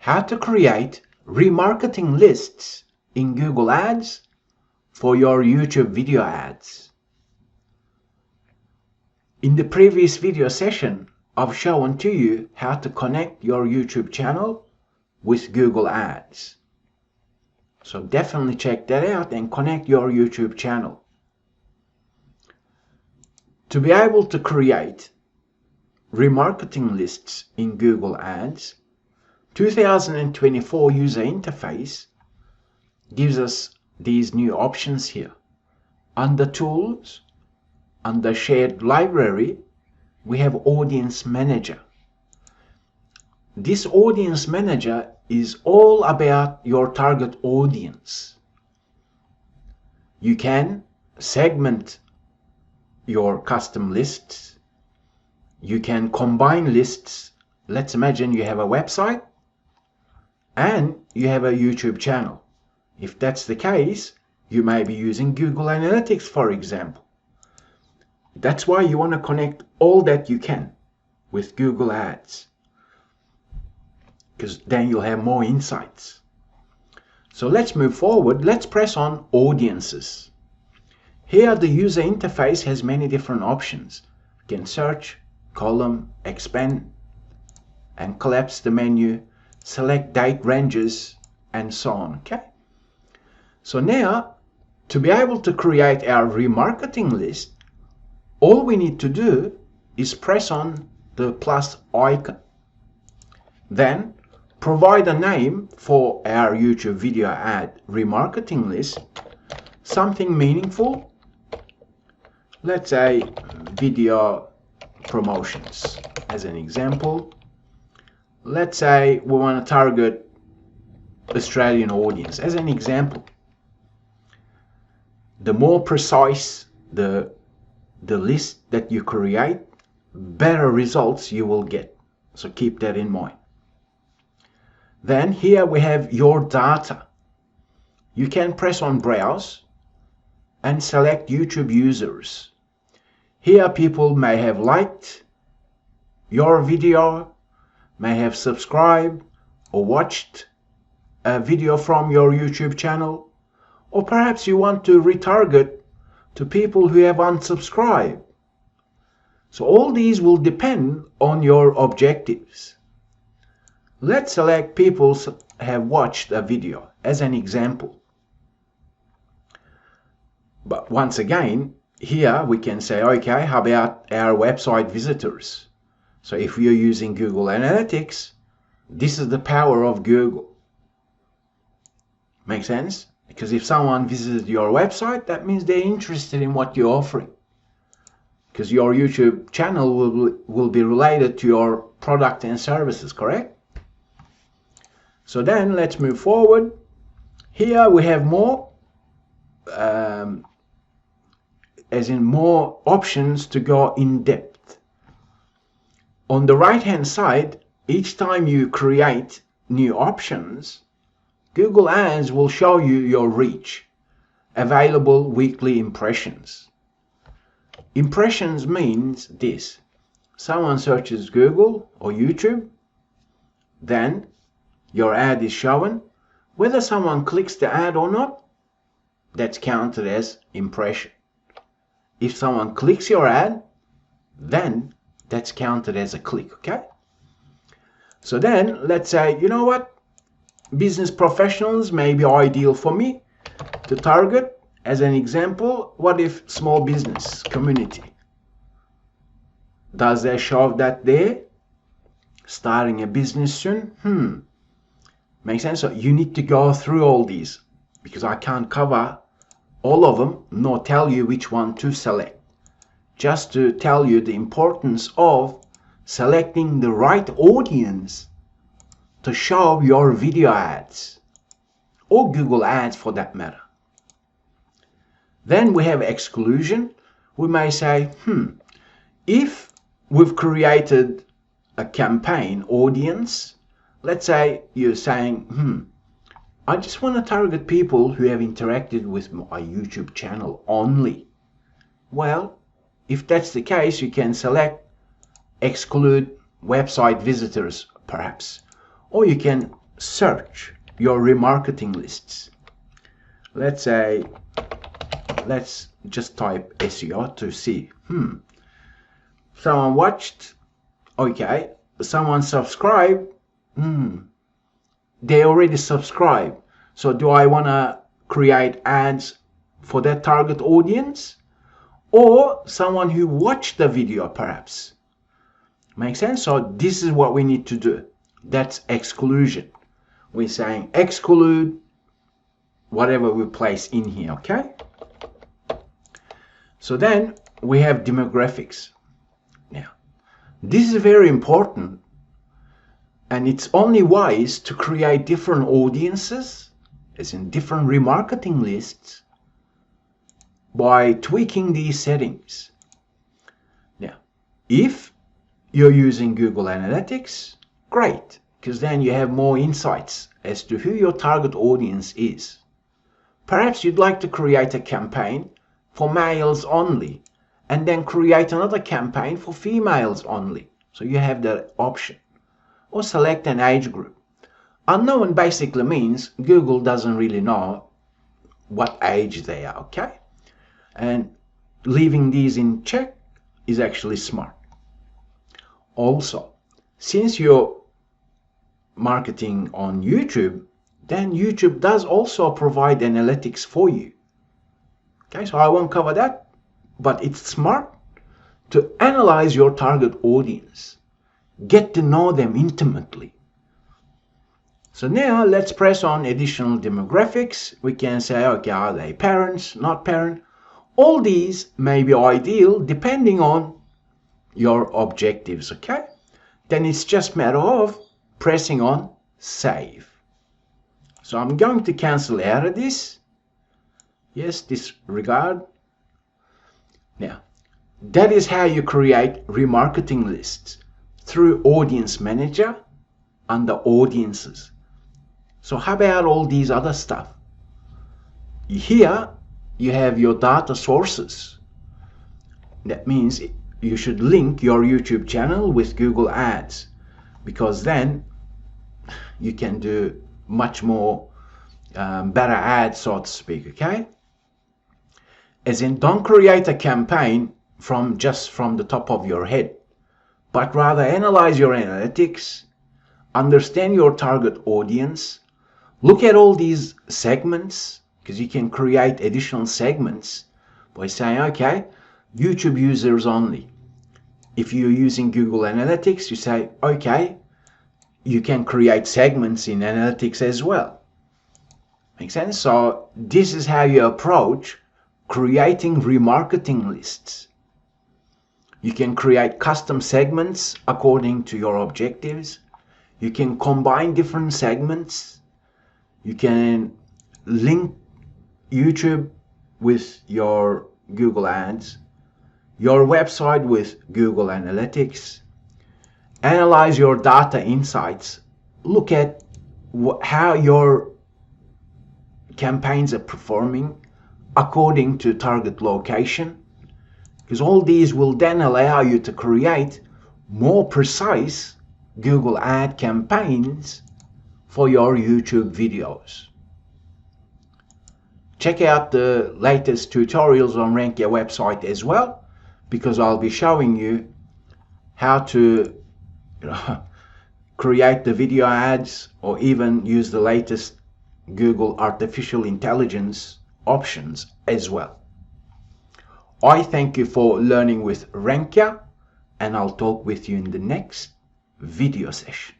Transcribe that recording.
how to create remarketing lists in Google Ads for your YouTube video ads. In the previous video session, I've shown to you how to connect your YouTube channel with Google Ads. So definitely check that out and connect your YouTube channel. To be able to create remarketing lists in Google Ads, 2024 user interface gives us these new options here. Under Tools, under Shared Library, we have Audience Manager. This Audience Manager is all about your target audience. You can segment your custom lists. You can combine lists. Let's imagine you have a website and you have a YouTube channel. If that's the case, you may be using Google Analytics, for example. That's why you want to connect all that you can with Google Ads, because then you'll have more insights. So let's move forward. Let's press on Audiences. Here the user interface has many different options. You can search, column, expand, and collapse the menu, select date ranges, and so on. Okay. So now, to be able to create our remarketing list, all we need to do is press on the plus icon. Then provide a name for our YouTube video ad remarketing list, something meaningful. Let's say video promotions as an example. Let's say we want to target Australian audience as an example. The more precise the list that you create, better results you will get. So keep that in mind. Then here we have your data. You can press on Browse and select YouTube users. Here people may have liked your video, may have subscribed or watched a video from your YouTube channel, or perhaps you want to retarget to people who have unsubscribed. So all these will depend on your objectives. Let's select people who have watched a video as an example. But once again, here we can say, okay, how about our website visitors? So if you're using Google Analytics, this is the power of Google. Make sense? Because if someone visited your website, that means they're interested in what you're offering. Because your YouTube channel will be related to your product and services, correct? So then let's move forward. Here we have more, as in more options to go in depth. On the right hand side, each time you create new options, Google Ads will show you your reach, available weekly impressions. Impressions means this: someone searches Google or YouTube, then your ad is shown. Whether someone clicks the ad or not, that's counted as impression. If someone clicks your ad, then that's counted as a click, okay? So then let's say, you know what? Business professionals may be ideal for me to target. As an example, what if small business community? Does they show that there? Starting a business soon? Makes sense? So you need to go through all these because I can't cover all of them nor tell you which one to select. Just to tell you the importance of selecting the right audience to show your video ads or Google Ads for that matter. Then we have exclusion. We may say, if we've created a campaign audience, let's say you're saying, I just want to target people who have interacted with my YouTube channel only. Well, if that's the case, you can select exclude website visitors perhaps, or you can search your remarketing lists. Let's say, let's just type SEO to see. Someone watched, okay. Someone subscribed, they already subscribed. So do I want to create ads for that target audience? Or someone who watched the video perhaps? Make sense? So this is what we need to do. That's exclusion. We're saying exclude whatever we place in here, okay? So then we have demographics. Now, this is very important, and it's only wise to create different audiences, as in different remarketing lists, by tweaking these settings. Now, if you're using Google Analytics, great, because then you have more insights as to who your target audience is. Perhaps you'd like to create a campaign for males only, and then create another campaign for females only. So you have that option. Or select an age group. Unknown basically means Google doesn't really know what age they are, okay? And leaving these in check is actually smart. Also, since you're marketing on YouTube, then YouTube does also provide analytics for you. Okay, so I won't cover that, but it's smart to analyze your target audience. Get to know them intimately. So now let's press on additional demographics. We can say, okay, are they parents, not parent? All these may be ideal depending on your objectives, okay? Then it's just a matter of pressing on save. So I'm going to cancel out of this. Yes, disregard. Now, that is how you create remarketing lists through Audience Manager under Audiences. So how about all these other stuff? Here you have your data sources. That means you should link your YouTube channel with Google Ads, because then you can do much more better ads, so to speak, okay? As in, don't create a campaign from the top of your head, but rather analyze your analytics, understand your target audience, look at all these segments, because you can create additional segments by saying, okay, YouTube users only. If you're using Google Analytics, you say, okay, you can create segments in Analytics as well. Make sense? So this is how you approach creating remarketing lists. You can create custom segments according to your objectives. You can combine different segments. You can link YouTube with your Google Ads, your website with Google Analytics. Analyze your data insights. Look at how your campaigns are performing according to target location, because all these will then allow you to create more precise Google ad campaigns for your YouTube videos. Check out the latest tutorials on Rankia website as well, because I'll be showing you how to create the video ads or even use the latest Google artificial intelligence options as well. I thank you for learning with Rankia, and I'll talk with you in the next video session.